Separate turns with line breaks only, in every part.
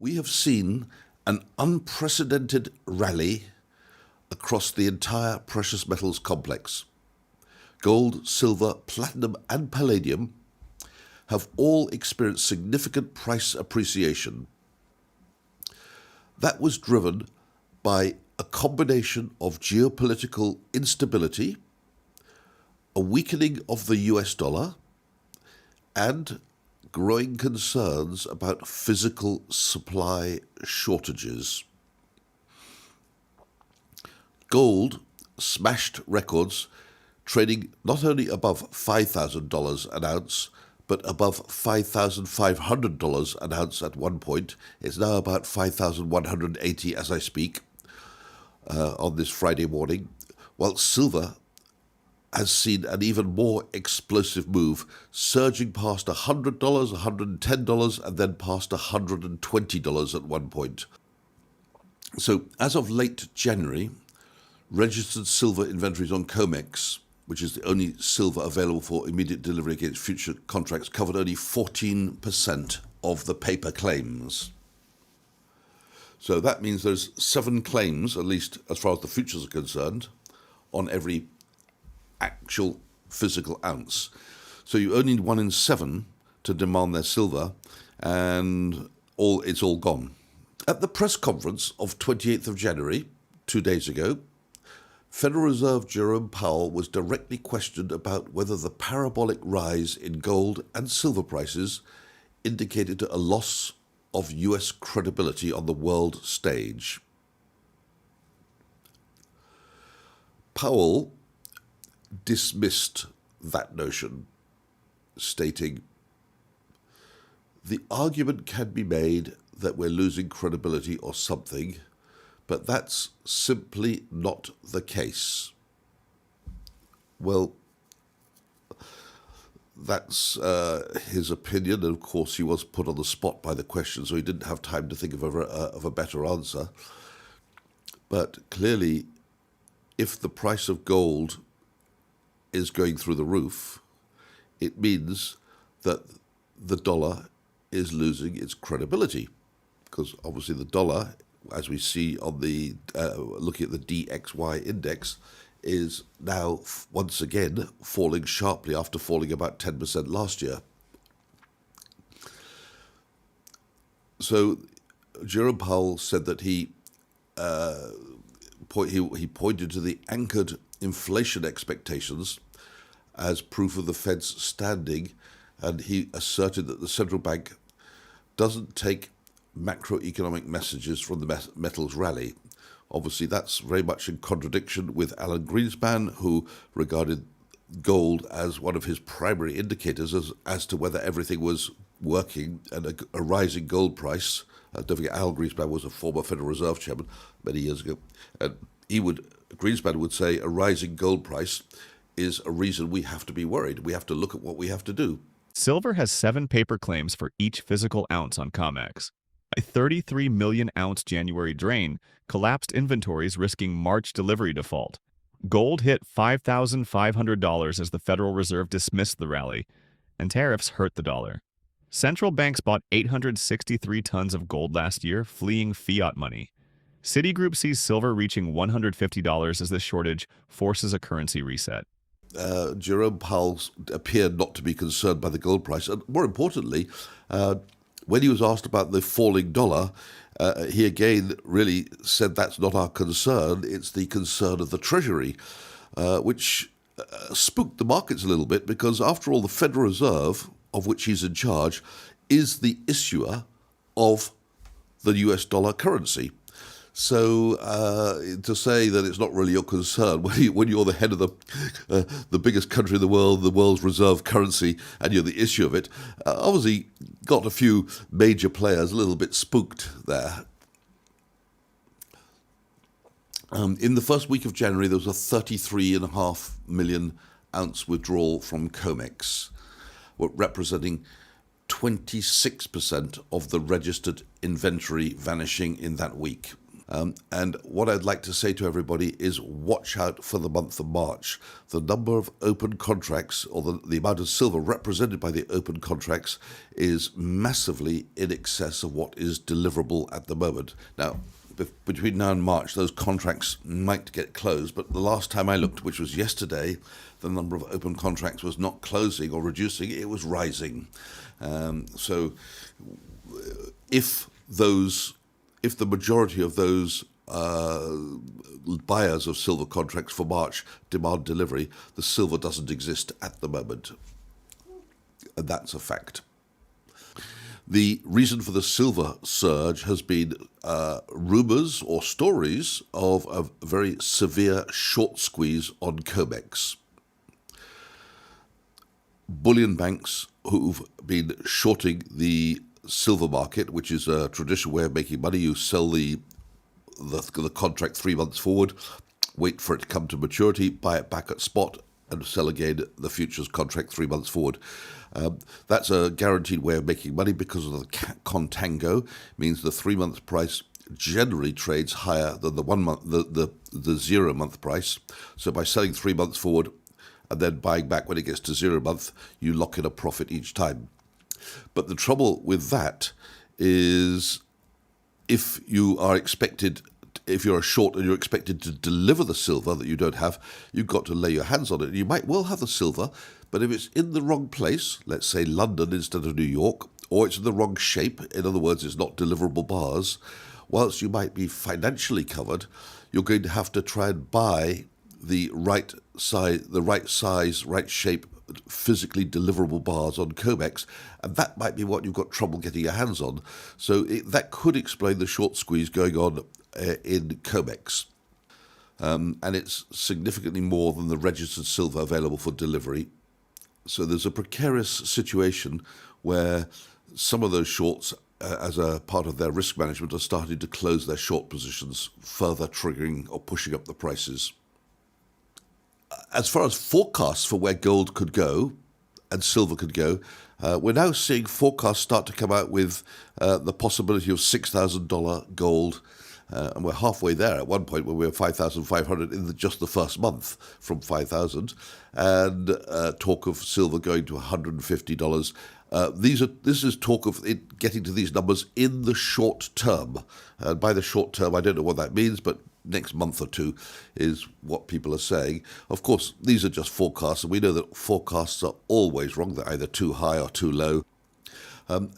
We have seen an unprecedented rally across the entire precious metals complex. Gold, silver, platinum, and palladium have all experienced significant price appreciation. That was driven by a combination of geopolitical instability, a weakening of the US dollar, and growing concerns about physical supply shortages. Gold smashed records, trading not only above $5,000 an ounce, but above $5,500 an ounce at one point. It's now about $5,180 as I speak on this Friday morning, while silver has seen an even more explosive move, surging past $100, $110, and then past $120 at one point. So as of late January, registered silver inventories on COMEX, which is the only silver available for immediate delivery against future contracts, covered only 14% of the paper claims. So that means there's 7 claims, at least as far as the futures are concerned, on every actual physical ounce. So you only need 1 in 7 to demand their silver, and it's all gone. At the press conference of 28th of January, 2 days ago, Federal Reserve Jerome Powell was directly questioned about whether the parabolic rise in gold and silver prices indicated a loss of US credibility on the world stage. Powell dismissed that notion, stating, "The argument can be made that we're losing credibility or something, but that's simply not the case." Well, that's his opinion, and of course he was put on the spot by the question, so he didn't have time to think of a better answer. But clearly, if the price of gold is going through the roof, it means that the dollar is losing its credibility, because obviously the dollar, as we see on the looking at the DXY index, is now once again falling sharply after falling about 10% last year. So Jerome Powell said that he pointed to the anchored inflation expectations as proof of the Fed's standing, and he asserted that the central bank doesn't take macroeconomic messages from the metals rally. Obviously, that's very much in contradiction with Alan Greenspan, who regarded gold as one of his primary indicators as to whether everything was working, and a rising gold price. Don't forget, Alan Greenspan was a former Federal Reserve chairman many years ago, and Greenspan would say a rising gold price is a reason we have to be worried. We have to look at what we have to do.
Silver has 7 paper claims for each physical ounce on COMEX. A 33 million ounce January drain collapsed inventories, risking March delivery default. Gold hit $5,500 as the Federal Reserve dismissed the rally, and tariffs hurt the dollar. Central banks bought 863 tons of gold last year, fleeing fiat money. Citigroup sees silver reaching $150 as the shortage forces a currency reset.
Jerome Powell appeared not to be concerned by the gold price. And more importantly, when he was asked about the falling dollar, he again really said that's not our concern, it's the concern of the Treasury, which spooked the markets a little bit, because after all, the Federal Reserve, of which he's in charge, is the issuer of the US dollar currency. So to say that it's not really your concern when you're the head of the biggest country in the world, the world's reserve currency, and you're the issue of it, obviously got a few major players a little bit spooked there. In the first week of January, there was a 33.5 million ounce withdrawal from COMEX, representing 26% of the registered inventory vanishing in that week. And what I'd like to say to everybody is watch out for the month of March. The number of open contracts, or the amount of silver represented by the open contracts, is massively in excess of what is deliverable at the moment. Now, between now and March, those contracts might get closed, but the last time I looked, which was yesterday, the number of open contracts was not closing or reducing, it was rising. So if the majority of those buyers of silver contracts for March demand delivery, the silver doesn't exist at the moment. And that's a fact. The reason for the silver surge has been rumours or stories of a very severe short squeeze on COMEX. Bullion banks who've been shorting the silver market, which is a traditional way of making money. You sell the contract 3 months forward, wait for it to come to maturity, buy it back at spot, and sell again the futures contract 3 months forward. That's a guaranteed way of making money because of the contango. Means the 3 month price generally trades higher than the 1 month, the 0 month price. So by selling 3 months forward and then buying back when it gets to 0 month, you lock in a profit each time. But the trouble with that is if you're a short and you're expected to deliver the silver that you don't have, you've got to lay your hands on it. You might well have the silver, but if it's in the wrong place, let's say London instead of New York, or it's in the wrong shape, in other words, it's not deliverable bars, whilst you might be financially covered, you're going to have to try and buy the right size, right shape, physically deliverable bars on COMEX, and that might be what you've got trouble getting your hands on. So that could explain the short squeeze going on in COMEX. And it's significantly more than the registered silver available for delivery. So there's a precarious situation where some of those shorts, as a part of their risk management, are starting to close their short positions, further triggering or pushing up the prices. As far as forecasts for where gold could go and silver could go, we're now seeing forecasts start to come out with the possibility of $6,000 gold. And we're halfway there at one point when we were 5,500 in just the first month from 5,000, and talk of silver going to $150. This is talk of it getting to these numbers in the short term. By the short term, I don't know what that means, but next month or two is what people are saying. Of course, these are just forecasts, and we know that forecasts are always wrong. They're either too high or too low.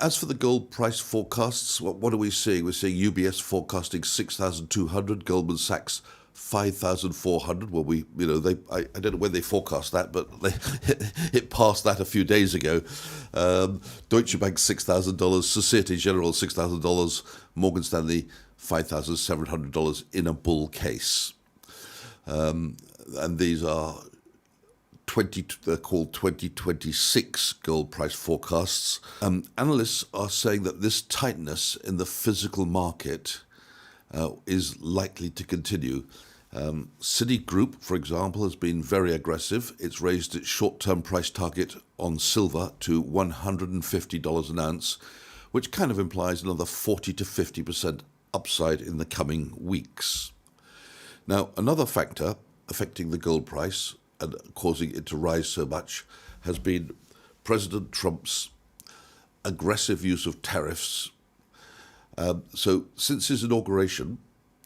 As for the gold price forecasts, what are we seeing? We're seeing UBS forecasting 6,200, Goldman Sachs 5,400. Well, I don't know when they forecast that, but it passed that a few days ago. Deutsche Bank $6,000, Societe Generale $6,000, Morgan Stanley $5,700 in a bull case. And these are they're called 2026 gold price forecasts. Analysts are saying that this tightness in the physical market is likely to continue. Citigroup, for example, has been very aggressive. It's raised its short-term price target on silver to $150 an ounce, which kind of implies another 40 to 50% upside in the coming weeks. Now, another factor affecting the gold price and causing it to rise so much has been President Trump's aggressive use of tariffs. So since his inauguration,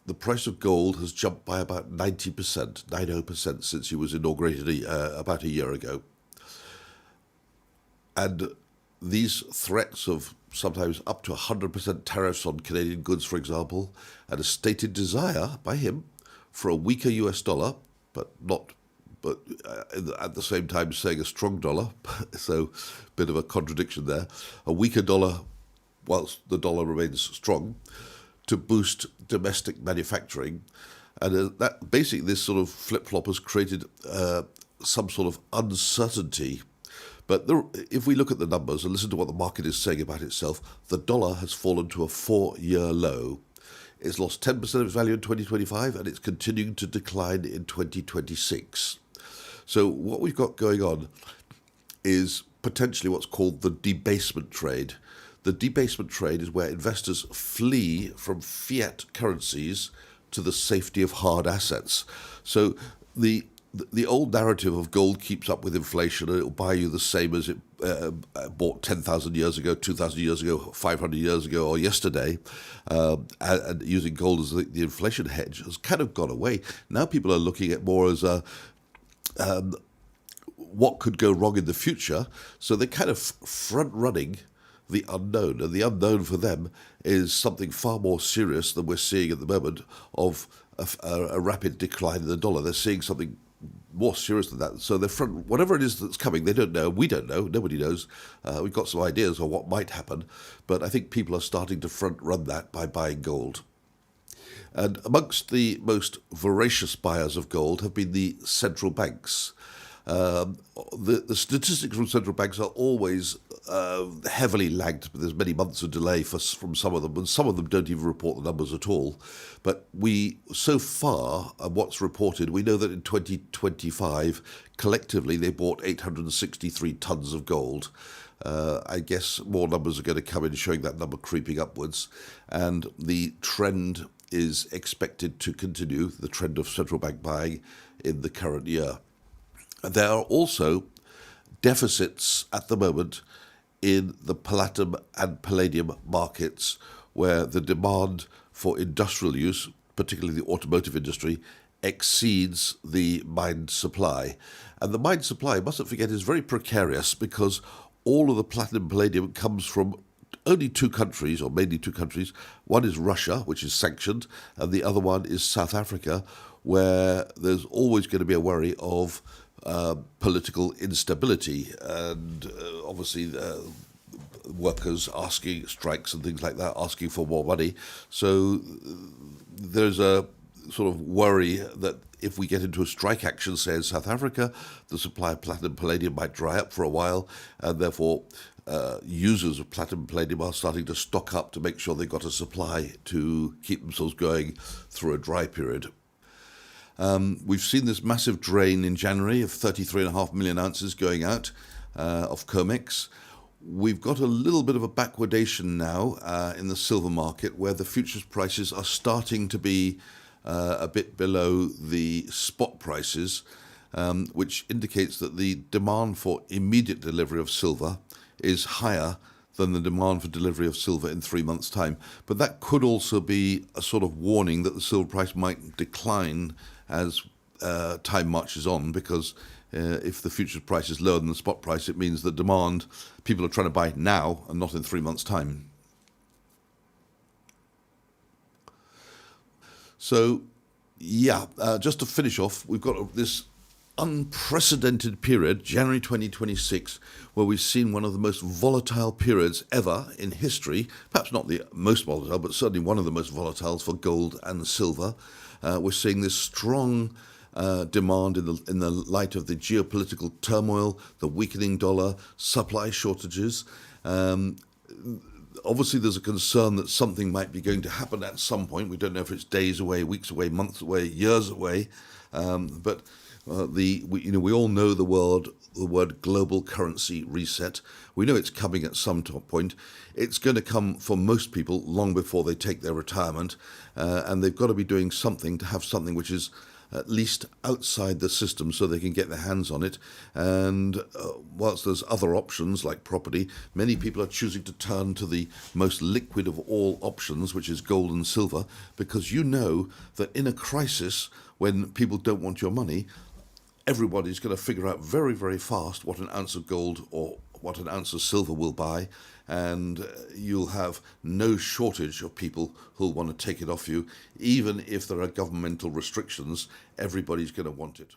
the price of gold has jumped by about 90% since he was inaugurated about a year ago. And these threats of sometimes up to 100% tariffs on Canadian goods, for example, and a stated desire by him for a weaker US dollar, but at the same time saying a strong dollar, so a bit of a contradiction there, a weaker dollar whilst the dollar remains strong, to boost domestic manufacturing. And that basically this sort of flip-flop has created some sort of uncertainty. But if we look at the numbers and listen to what the market is saying about itself, the dollar has fallen to a 4-year low. It's lost 10% of its value in 2025, and it's continuing to decline in 2026. So what we've got going on is potentially what's called the debasement trade. The debasement trade is where investors flee from fiat currencies to the safety of hard assets. So the old narrative of gold keeps up with inflation and it'll buy you the same as it bought 10,000 years ago, 2,000 years ago, 500 years ago, or yesterday, and using gold as the inflation hedge has kind of gone away. Now people are looking at more as a what could go wrong in the future. So they're kind of front-running the unknown. And the unknown for them is something far more serious than we're seeing at the moment of a rapid decline in the dollar. They're seeing something more serious than that. So they're front, whatever it is that's coming, they don't know. We don't know. Nobody knows. We've got some ideas on what might happen. But I think people are starting to front-run that by buying gold. And amongst the most voracious buyers of gold have been the central banks. The statistics from central banks are always heavily lagged. There's many months of delay from some of them, and some of them don't even report the numbers at all. But so far, what's reported, we know that in 2025, collectively, they bought 863 tons of gold. I guess more numbers are going to come in showing that number creeping upwards. And the trend is expected to continue, the trend of central bank buying in the current year. There are also deficits at the moment in the platinum and palladium markets, where the demand for industrial use, particularly the automotive industry, exceeds the mine supply. And the mine supply, mustn't forget, is very precarious because all of the platinum and palladium comes from only two countries, or mainly two countries. One is Russia, which is sanctioned, and the other one is South Africa, where there's always going to be a worry of political instability and obviously workers asking, strikes and things like that, asking for more money. So there's a sort of worry that if we get into a strike action, say in South Africa, the supply of platinum and palladium might dry up for a while, and therefore users of platinum and palladium are starting to stock up to make sure they've got a supply to keep themselves going through a dry period. We've seen this massive drain in January of 33.5 million ounces going out of COMEX. We've got a little bit of a backwardation now in the silver market, where the futures prices are starting to be a bit below the spot prices, which indicates that the demand for immediate delivery of silver is higher than the demand for delivery of silver in 3 months' time. But that could also be a sort of warning that the silver price might decline as time marches on, because if the futures price is lower than the spot price, it means the demand, people are trying to buy now and not in 3 months' time. So, yeah, just to finish off, we've got this unprecedented period, January 2026, where we've seen one of the most volatile periods ever in history, perhaps not the most volatile, but certainly one of the most volatiles for gold and silver. We're seeing this strong demand in the light of the geopolitical turmoil, the weakening dollar, supply shortages. Obviously, there's a concern that something might be going to happen at some point. We don't know if it's days away, weeks away, months away, years away. But we all know the word global currency reset. We know it's coming at some point. It's going to come for most people long before they take their retirement, and they've got to be doing something to have something which is at least outside the system so they can get their hands on it. And whilst there's other options like property, many people are choosing to turn to the most liquid of all options, which is gold and silver, because you know that in a crisis, when people don't want your money, everybody's going to figure out very, very fast what an ounce of gold or what an ounce of silver will buy, and you'll have no shortage of people who'll want to take it off you. Even if there are governmental restrictions, everybody's going to want it.